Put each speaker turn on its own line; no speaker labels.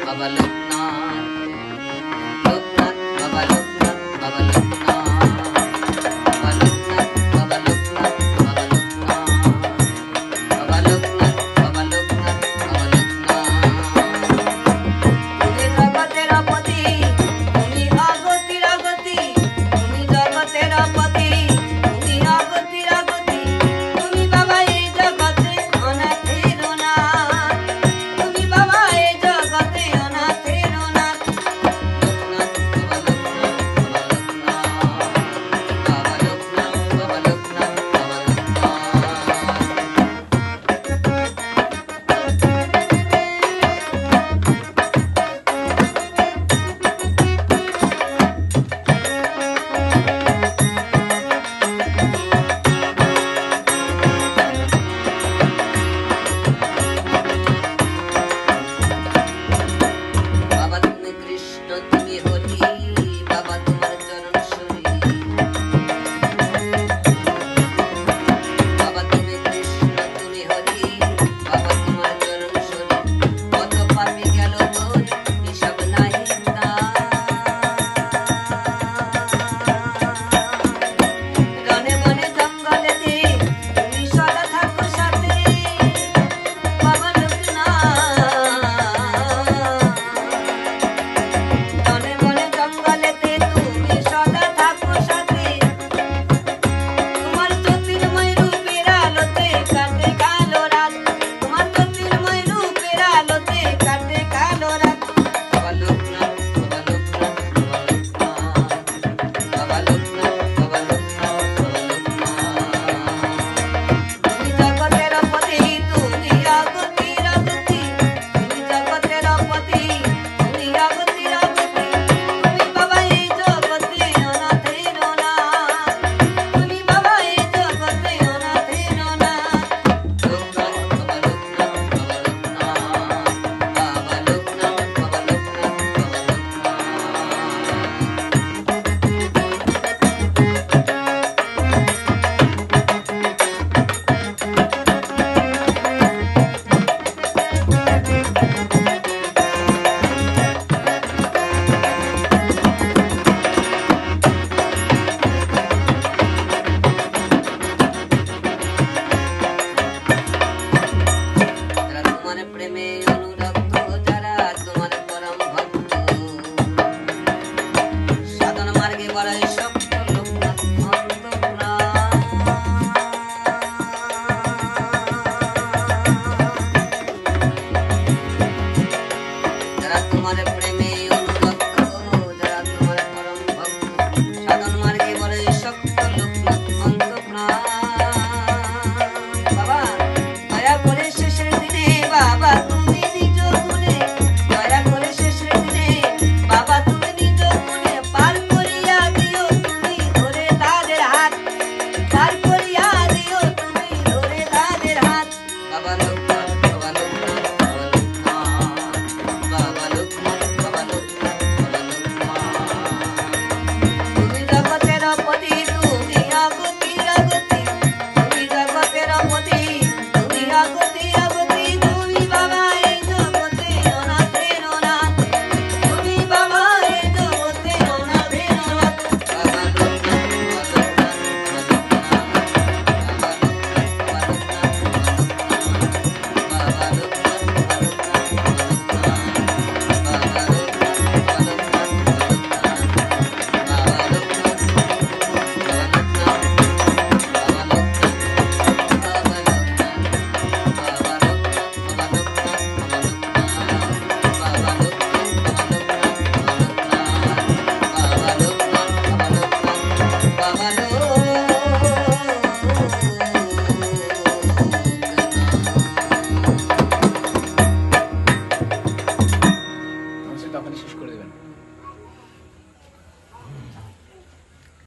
বাবা লোকনাথ, লোকনাথ বাবা লোকনাথ, বাবা লোকনাথ, বাবা লোকনাথ, বাবা লোকনাথ, বাবা লোকনাথ, বাবা লোকনাথ, বাবা লোকনাথ, বাবা লোকনাথ। তুমি জগতের পতি, তুমি অগতির গতি, তুমি জগতের পতি, তুমি অগতির গতি, তুমি বাবা এই জগতে অনাথের নাথ, তুমি বাবা এই জগতে অনাথের নাথ। লোকনাথ বাবা লোকনাথ, বাবা লোকনাথ, বাবা লোকনাথ, বাবা লোকনাথ, বাবা বাবা তুমি কৃষ্ণ তুমি হরি, বাবা তোমার চরণ সরি, বাবা তুমি কৃষ্ণ তুমি হরি, বাবা তোমার চরণ সরি, কত পাপি গেল তোর হিসাব নাহি তার। রনে বনে জঙ্গলেতে তুমি সদা থাকো সাথে, বাবা লোকনাথ। বনে বনে জঙ্গলেতে তুমি সদা থাকো সাথে, তোমার জ্যোতির্ময় রূপের আলোতে কাটে কালো রাত, তোমার জ্যোতির্ময় রূপের আলোতে কাটে কালো রাত। বাবা লোকনাথ, বাবা লোকনাথ, বাবা লোকনাথ, বাবা লোকনাথ, বাবা লোকনাথ, বাবা লোকনাথ। তুমি জগতের পতি, তুমি অগতির গতি, তুমি জগতের পতি, তুমি অগতির গতি, তুমি বাবা এই জগতে অনাথের নাথ, তুমি বাবা এই জগতে অনাথের নাথ। লোকনাথ বাবা লোকনাথ, বাবা লোকনাথ, বাবা লোকনাথ, বাবা লোকনাথ, যারা তোমার প্রেমে অনুরক্ত, যারা তোমার পরম ভক্ত, সাধন মার্গে বড়াই শক্ত লোকনাথ অন্তঃপ্রাণ। যারা তোমার প্রেমে